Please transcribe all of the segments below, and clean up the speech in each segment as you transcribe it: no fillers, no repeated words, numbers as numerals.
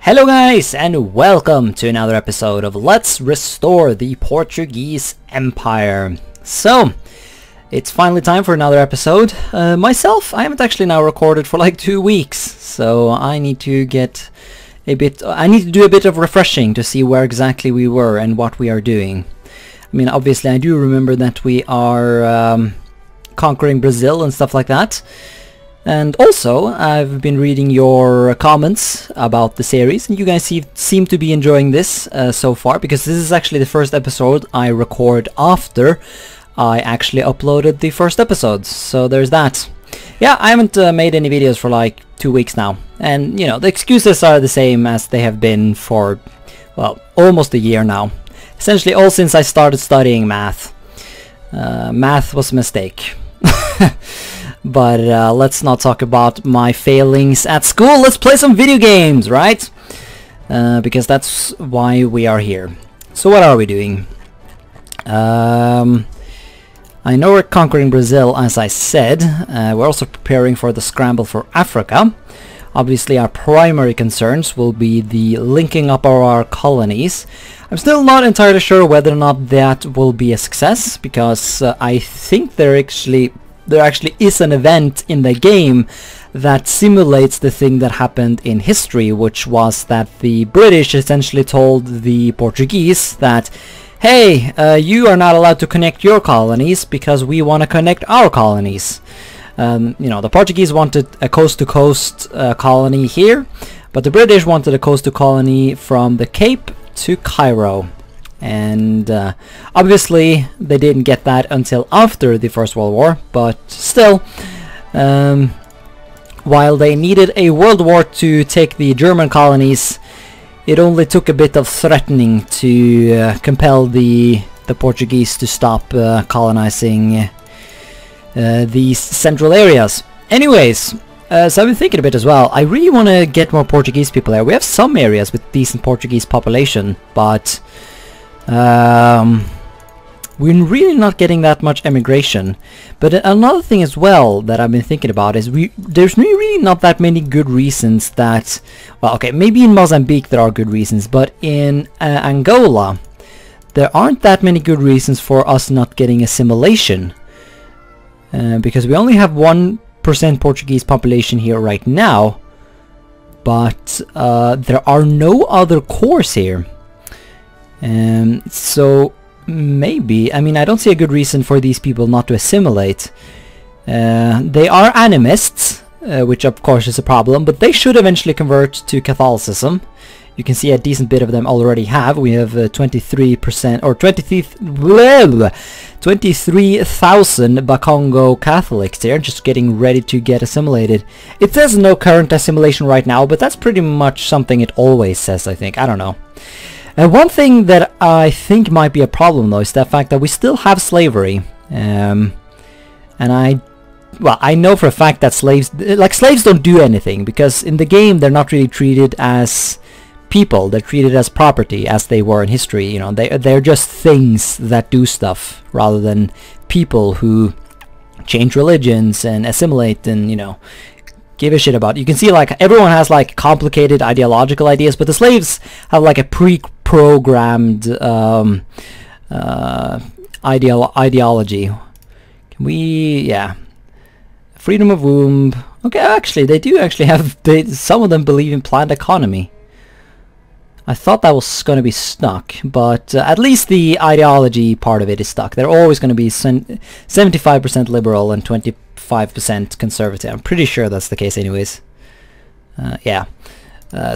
Hello guys, and welcome to another episode of Let's Restore the Portuguese Empire. So, it's finally time for another episode. Myself, I haven't actually now recorded for like 2 weeks, so I need to get I need to do a bit of refreshing to see where exactly we were and what we are doing. I mean, obviously I do remember that we are conquering Brazil and stuff like that. And also, I've been reading your comments about the series, and you guys seem to be enjoying this so far, because this is actually the first episode I record after I actually uploaded the first episode. So there's that. Yeah, I haven't made any videos for like 2 weeks now, and you know, the excuses are the same as they have been for, well, almost a year now. Essentially all since I started studying math. Math was a mistake. But let's not talk about my failings at school. Let's play some video games, right? Because that's why we are here. So what are we doing? I know we're conquering Brazil, as I said. We're also preparing for the scramble for Africa. Obviously our primary concerns will be the linking up of our colonies. I'm still not entirely sure whether or not that will be a success, because I think there actually is an event in the game that simulates the thing that happened in history, which was that the British essentially told the Portuguese that, hey, you are not allowed to connect your colonies because we want to connect our colonies. You know, the Portuguese wanted a coast-to-coast colony here, but the British wanted a coast-to colony from the Cape to Cairo. And obviously they didn't get that until after the First World War, but still, while they needed a world war to take the German colonies, it only took a bit of threatening to compel the Portuguese to stop colonizing these central areas. Anyways, so I've been thinking a bit as well. I really want to get more Portuguese people there. We have some areas with decent Portuguese population, but we're really not getting that much emigration. But another thing as well that I've been thinking about is there's really not that many good reasons that, well, okay, maybe in Mozambique there are good reasons, but in Angola there aren't that many good reasons for us not getting assimilation, because we only have 1% Portuguese population here right now, but there are no other cores here. So maybe, I mean, I don't see a good reason for these people not to assimilate. They are animists, which of course is a problem, but they should eventually convert to Catholicism. You can see a decent bit of them already have. We have 23% or 23,000 Bakongo Catholics here, just getting ready to get assimilated. It says no current assimilation right now, but that's pretty much something it always says, I think. I don't know. One thing that I think might be a problem though is the fact that we still have slavery, and I know for a fact that slaves don't do anything, because in the game they're not really treated as people. They're treated as property, as they were in history. You know, they're just things that do stuff rather than people who change religions and assimilate and, you know, give a shit about. You can see like everyone has like complicated ideological ideas, but the slaves have like a pre-programmed ideology. Can we, yeah, freedom of womb. Okay, actually they do actually have, some of them believe in planned economy. I thought that was going to be stuck, but at least the ideology part of it is stuck. They're always going to be 75% liberal and 25% conservative. I'm pretty sure that's the case anyways. Yeah.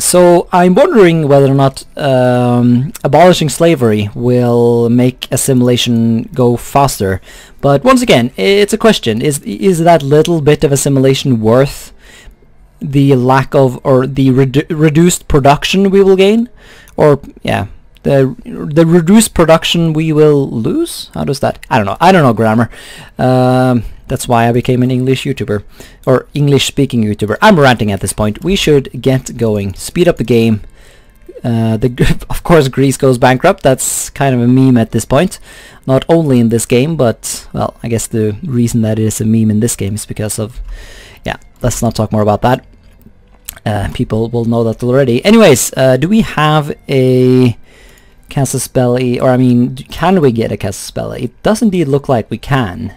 So I'm wondering whether or not abolishing slavery will make assimilation go faster. But once again, it's a question. Is that little bit of assimilation worth the lack of, or the reduced production we will gain? Or, yeah, the reduced production we will lose? How does that? I don't know. I don't know grammar. That's why I became an English YouTuber, or English-speaking YouTuber. I'm ranting at this point. We should get going. Speed up the game. Of course, Greece goes bankrupt. That's kind of a meme at this point. Not only in this game, but, well, I guess the reason that it is a meme in this game is because of, yeah, let's not talk more about that. People will know that already. Anyways, do we have a casus belli, or I mean, can we get a casus belli? It does indeed look like we can.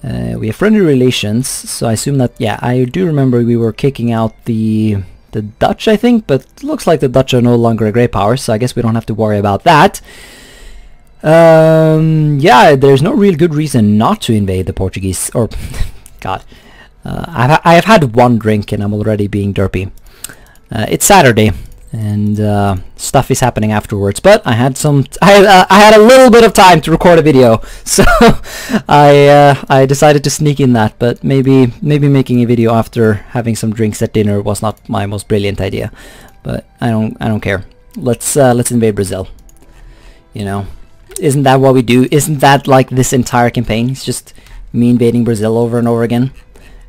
We have friendly relations, so I assume that, yeah, I do remember we were kicking out the Dutch, I think, but it looks like the Dutch are no longer a great power, so I guess we don't have to worry about that. Yeah, there's no real good reason not to invade the Portuguese, or, God, I have had one drink and I'm already being derpy. It's Saturday, and stuff is happening afterwards, but I had a little bit of time to record a video, so I decided to sneak in that. But maybe making a video after having some drinks at dinner was not my most brilliant idea, but I don't care. Let's invade Brazil. You know, isn't that what we do? Isn't that like this entire campaign? It's just me invading Brazil over and over again,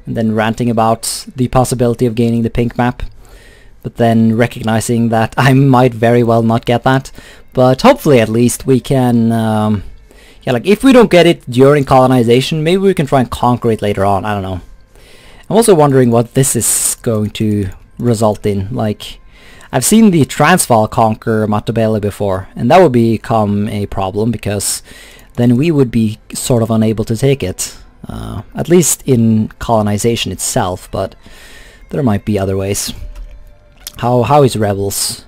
and then ranting about the possibility of gaining the pink map, but then recognizing that I might very well not get that. But hopefully at least we can, yeah, like if we don't get it during colonization, maybe we can try and conquer it later on. I don't know. I'm also wondering what this is going to result in. Like, I've seen the Transvaal conquer Matabele before, and that would become a problem because then we would be sort of unable to take it. At least in colonization itself, but there might be other ways. How is rebels?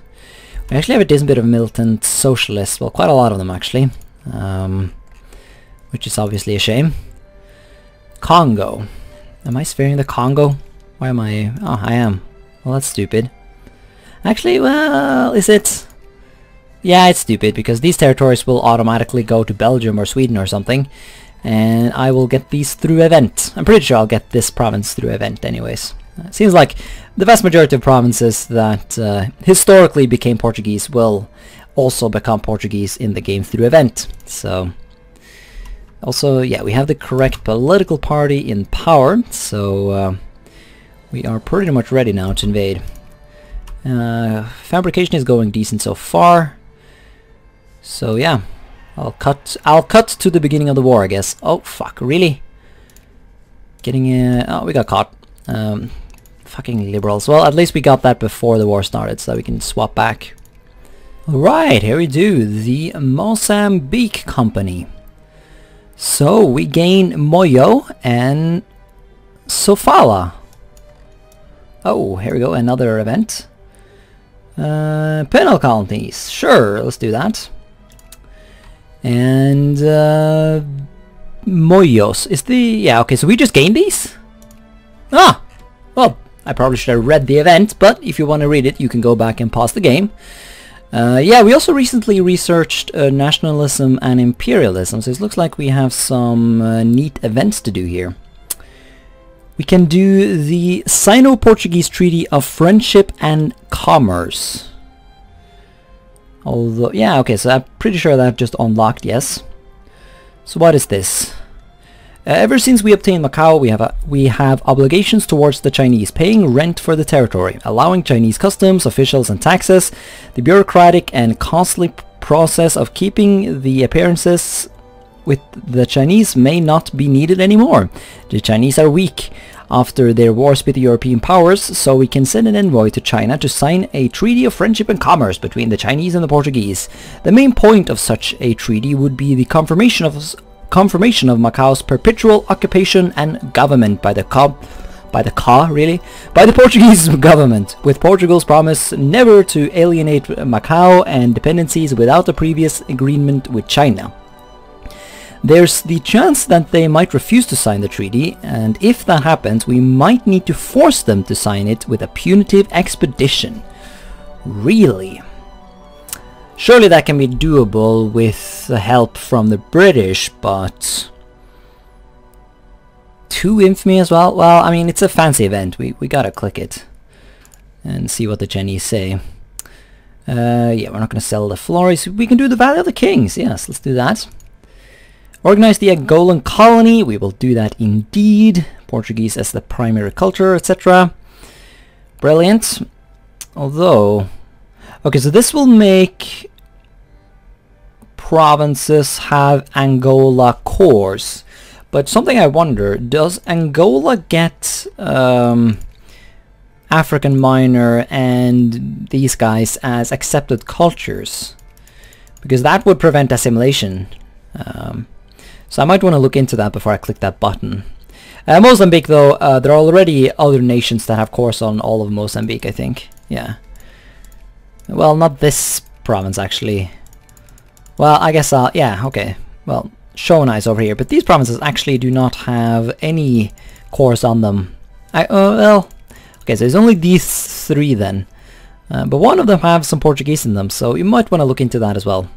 We actually have a decent bit of militant socialists, well, quite a lot of them actually, which is obviously a shame. Congo. Am I sparing the Congo? Why am I? Oh, I am. Well, that's stupid. Actually, well, is it? Yeah, it's stupid because these territories will automatically go to Belgium or Sweden or something, and I will get these through event. I'm pretty sure I'll get this province through event anyways. It seems like the vast majority of provinces that historically became Portuguese will also become Portuguese in the game through event. So, also, yeah, we have the correct political party in power, so we are pretty much ready now to invade. Fabrication is going decent so far. So yeah, I'll cut to the beginning of the war, I guess. Oh fuck, really? Oh, we got caught. Fucking liberals. Well, at least we got that before the war started, so we can swap back. Alright, here we do. The Mozambique Company. So, we gain Moyo and Sofala. Oh, here we go, another event. Penal colonies. Sure, let's do that. And, Moyos. Is the... yeah, okay, so we just gained these? Ah! Well, I probably should have read the event, but if you want to read it, you can go back and pause the game. Yeah, we also recently researched nationalism and imperialism, so it looks like we have some neat events to do here. We can do the Sino-Portuguese Treaty of Friendship and Commerce. Although, yeah, okay, so I'm pretty sure that I've just unlocked, yes. So what is this? Ever since we obtained Macau, we have obligations towards the Chinese, paying rent for the territory, allowing Chinese customs, officials and taxes. The bureaucratic and costly process of keeping the appearances with the Chinese may not be needed anymore. The Chinese are weak after their wars with the European powers, so we can send an envoy to China to sign a treaty of friendship and commerce between the Chinese and the Portuguese. The main point of such a treaty would be the confirmation of Macau's perpetual occupation and government by the Portuguese government, with Portugal's promise never to alienate Macau and dependencies without a previous agreement with China. There's the chance that they might refuse to sign the treaty, and if that happens, we might need to force them to sign it with a punitive expedition. Really? Surely that can be doable with the help from the British, but... to infamy as well? Well, I mean, it's a fancy event. We gotta click it and see what the Chinese say. Yeah, we're not gonna sell the flores. We can do the Valley of the Kings. Yes, let's do that. Organize the Angolan colony. We will do that indeed. Portuguese as the primary culture, etc. Brilliant. Although... okay, so this will make provinces have Angola cores. But something I wonder, does Angola get African Minor and these guys as accepted cultures, because that would prevent assimilation. So I might want to look into that before I click that button. Mozambique, though, there are already other nations that have cores on all of Mozambique, I think. Yeah. Well, not this province, actually. Well, I guess yeah, okay. Well, Shona is over here, but these provinces actually do not have any cores on them. Well, okay, so there's only these three then. But one of them have some Portuguese in them, so you might want to look into that as well.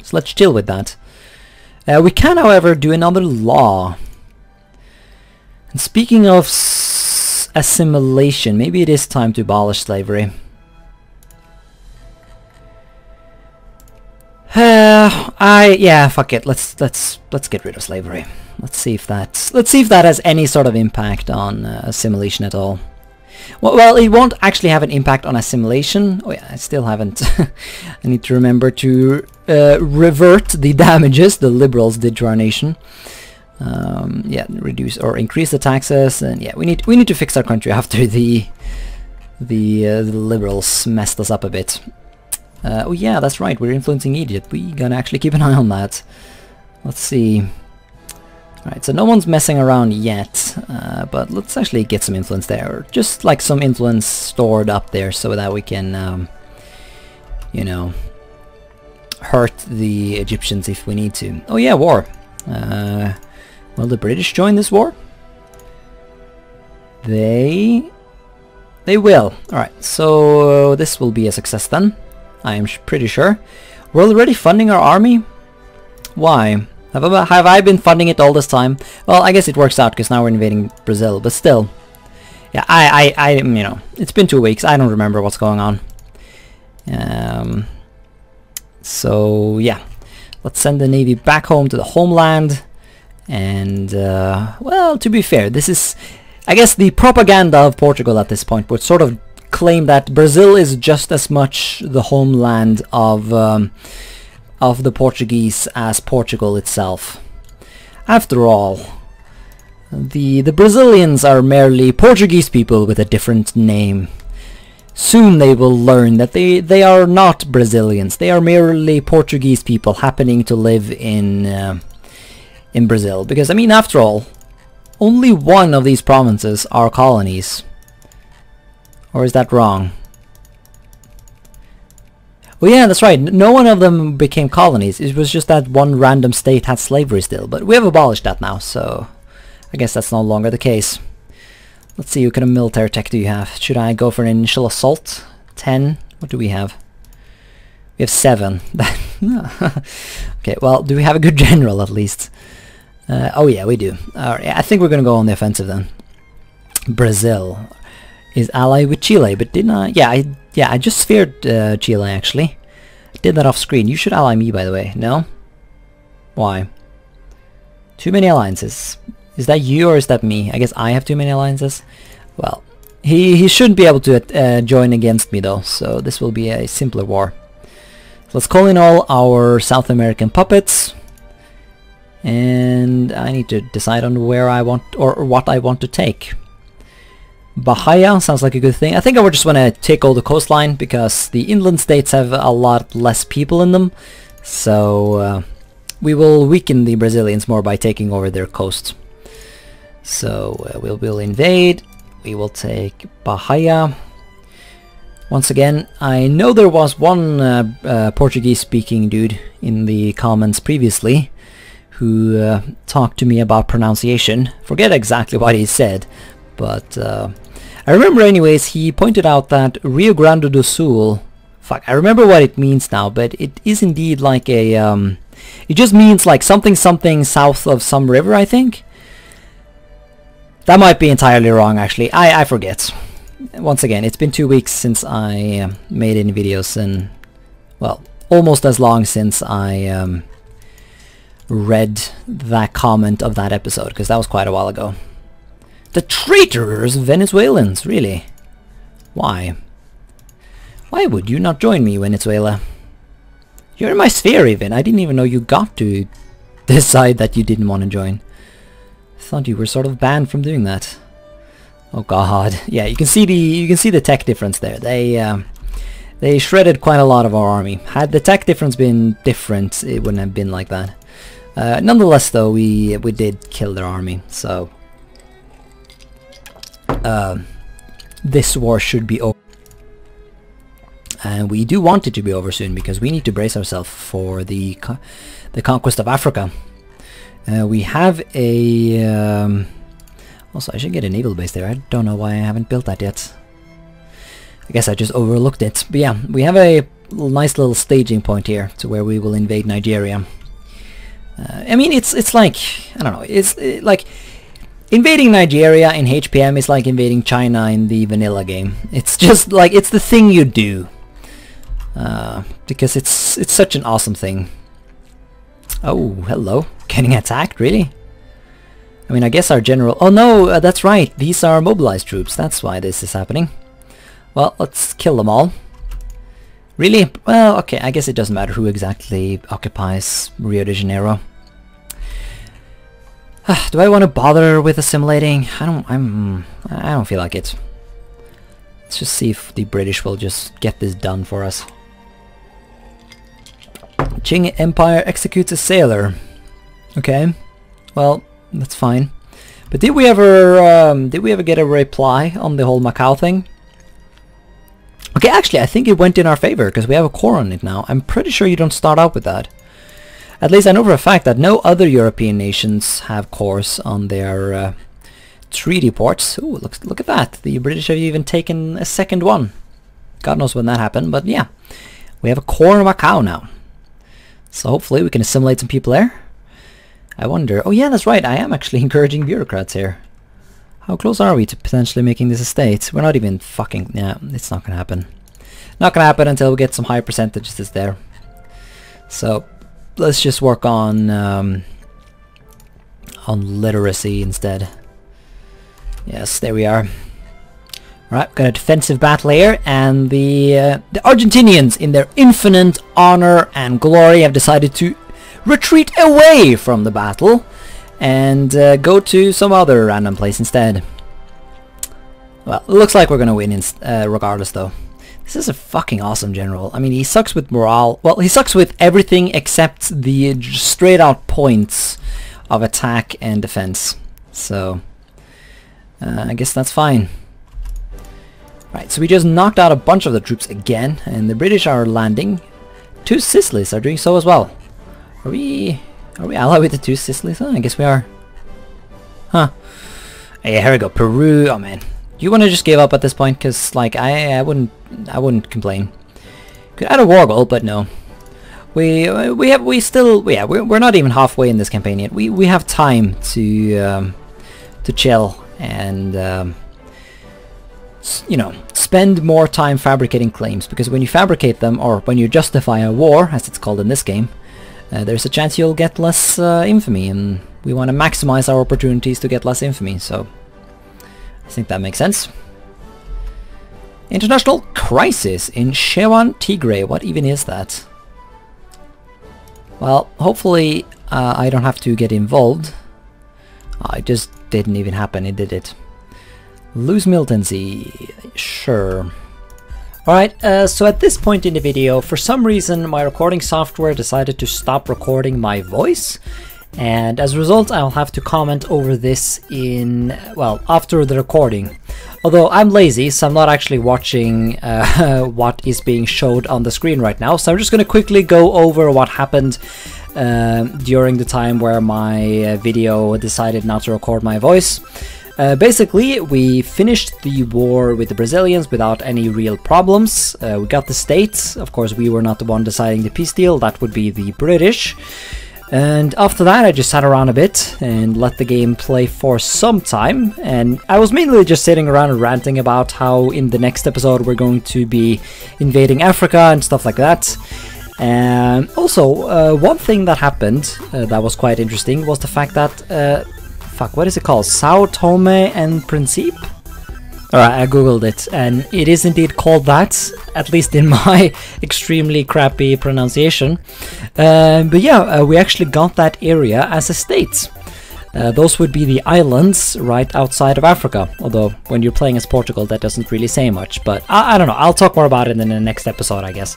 So let's chill with that. We can, however, do another law. And speaking of assimilation, maybe it is time to abolish slavery. Yeah, fuck it. Let's get rid of slavery. Let's see if that has any sort of impact on assimilation at all. Well, it won't actually have an impact on assimilation. Oh yeah, I still haven't. I need to remember to revert the damages the liberals did to our nation. Yeah, reduce or increase the taxes, and yeah, we need to fix our country after the liberals messed us up a bit. Oh yeah, that's right, we're influencing Egypt. We gotta actually keep an eye on that. Let's see. Alright, so no one's messing around yet, but let's actually get some influence there. Or just like some influence stored up there so that we can, you know, hurt the Egyptians if we need to. Oh yeah, war. Will the British join this war? They will. Alright, so this will be a success then. I am pretty sure. We're already funding our army? Why? Have I been funding it all this time? Well, I guess it works out because now we're invading Brazil, but still. Yeah, I you know, it's been 2 weeks. I don't remember what's going on. So, yeah. Let's send the Navy back home to the homeland. And, well, to be fair, this is, I guess, the propaganda of Portugal at this point would sort of claim that Brazil is just as much the homeland of the Portuguese as Portugal itself. After all, the Brazilians are merely Portuguese people with a different name. Soon they will learn that they are not Brazilians. They are merely Portuguese people happening to live in Brazil. Because, I mean, after all, only one of these provinces are colonies. Or is that wrong? Well, yeah, that's right. No one of them became colonies. It was just that one random state had slavery still. But we have abolished that now, so I guess that's no longer the case. Let's see, what kind of military tech do you have? Should I go for an initial assault? 10? What do we have? We have 7. Okay, well, do we have a good general at least? Oh yeah, we do. Alright, I think we're gonna go on the offensive then. Brazil is allied with Chile, but didn't I? Yeah, I just feared Chile actually. I did that off screen. You should ally me, by the way. No? Why? Too many alliances. Is that you or is that me? I guess I have too many alliances. Well, he shouldn't be able to join against me though, so this will be a simpler war. So let's call in all our South American puppets. And I need to decide on where I want, or what I want to take. Bahia sounds like a good thing. I think I would just want to take all the coastline because the inland states have a lot less people in them. So we will weaken the Brazilians more by taking over their coast. So we will invade. We will take Bahia. Once again, I know there was one Portuguese speaking dude in the comments previously who talked to me about pronunciation. Forget exactly what he said, but I remember anyways, he pointed out that Rio Grande do Sul, fuck, I remember what it means now, but it is indeed like a, it just means like something something south of some river, I think. That might be entirely wrong actually, I forget. Once again, it's been 2 weeks since I made any videos, and, well, almost as long since I read that comment of that episode, because that was quite a while ago. The traitorous Venezuelans, really? Why? Why would you not join me, Venezuela? You're in my sphere even. I didn't even know you got to decide that you didn't want to join. I thought you were sort of banned from doing that. Oh god, yeah, you can see the tech difference there. They shredded quite a lot of our army. Had the tech difference been different, it wouldn't have been like that. Nonetheless, though, we did kill their army, so this war should be over. And we do want it to be over soon, because we need to brace ourselves for the conquest of Africa. We have a... also, I should get a naval base there. I don't know why I haven't built that yet. I guess I just overlooked it. But yeah, we have a nice little staging point here to where we will invade Nigeria. I mean, it's like... I don't know. It's like... Invading Nigeria in HPM is like invading China in the vanilla game. It's just like... It's the thing you do. Because it's such an awesome thing. Oh, hello. Getting attacked, really? I mean, I guess our general... Oh no, that's right. These are mobilized troops. That's why this is happening. Well, let's kill them all. Really? Well, okay, I guess it doesn't matter who exactly occupies Rio de Janeiro. Do I want to bother with assimilating? I don't feel like it. Let's just see if the British will just get this done for us. Qing Empire executes a sailor. Okay, well, that's fine. But did we ever get a reply on the whole Macau thing? Okay, actually, I think it went in our favor because we have a core on it now. I'm pretty sure you don't start out with that. At least I know for a fact that no other European nations have cores on their treaty ports. Ooh, look at that. The British have even taken a second one. God knows when that happened, but yeah. We have a core in Macau now. So hopefully we can assimilate some people there. I wonder... Oh yeah, that's right. I am actually encouraging bureaucrats here. How close are we to potentially making this a state? We're not even fucking... Yeah, it's not gonna happen. Not gonna happen until we get some high percentages there. So let's just work on literacy instead. Yes, there we are. Alright, got a defensive battle here, and the Argentinians, in their infinite honor and glory, have decided to retreat away from the battle and go to some other random place instead. Well, it looks like we're gonna win regardless, though. This is a fucking awesome general. I mean, he sucks with morale. Well, he sucks with everything except the straight out points of attack and defense. So, I guess that's fine. Right, so we just knocked out a bunch of the troops again, and the British are landing. 2 Sicilies are doing so as well. Are we allied with the 2 Sicilies? Oh, I guess we are. Huh. Yeah, here we go. Peru. Oh man, you want to just give up at this point? Because like I wouldn't complain. Could add a war goal, but no. We're not even halfway in this campaign yet. We have time to chill and you know, spend more time fabricating claims, because when you fabricate them, or when you justify a war, as it's called in this game, there's a chance you'll get less infamy, and we want to maximize our opportunities to get less infamy, so I think that makes sense. International crisis in Shewan Tigray. What even is that? Well, hopefully I don't have to get involved. Oh, it just didn't even happen, it did it. Lose militancy, sure. Alright, so at this point in the video, for some reason my recording software decided to stop recording my voice, and as a result I'll have to comment over this in, well, after the recording. Although I'm lazy, so I'm not actually watching what is being showed on the screen right now, so I'm just going to quickly go over what happened during the time where my video decided not to record my voice. Basically, we finished the war with the Brazilians without any real problems. We got the states. Of course, we were not the one deciding the peace deal. That would be the British. And after that, I just sat around a bit and let the game play for some time. And I was mainly just sitting around and ranting about how in the next episode we're going to be invading Africa and stuff like that. And also, one thing that happened that was quite interesting was the fact that... fuck, what is it called? Sao Tome and Principe? Alright, I googled it, and it is indeed called that, at least in my extremely crappy pronunciation. But yeah, we actually got that area as a state. Those would be the islands right outside of Africa, although when you're playing as Portugal that doesn't really say much, but I don't know, I'll talk more about it in the next episode, I guess.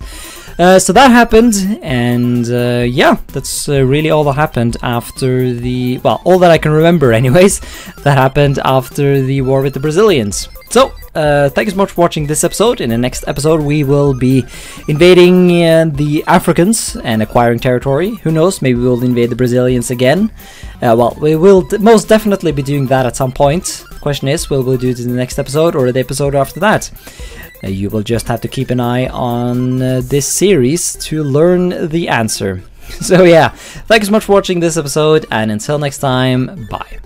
So that happened, and yeah, that's really all that happened after the, well, all that I can remember anyways, that happened after the war with the Brazilians. So, thank you so much for watching this episode. In the next episode we will be invading the Africans and acquiring territory. Who knows, maybe we'll invade the Brazilians again. Well, we will most definitely be doing that at some point. The question is, will we do it in the next episode or the episode after that? You will just have to keep an eye on this series to learn the answer. So yeah, thank you so much for watching this episode, and until next time, bye.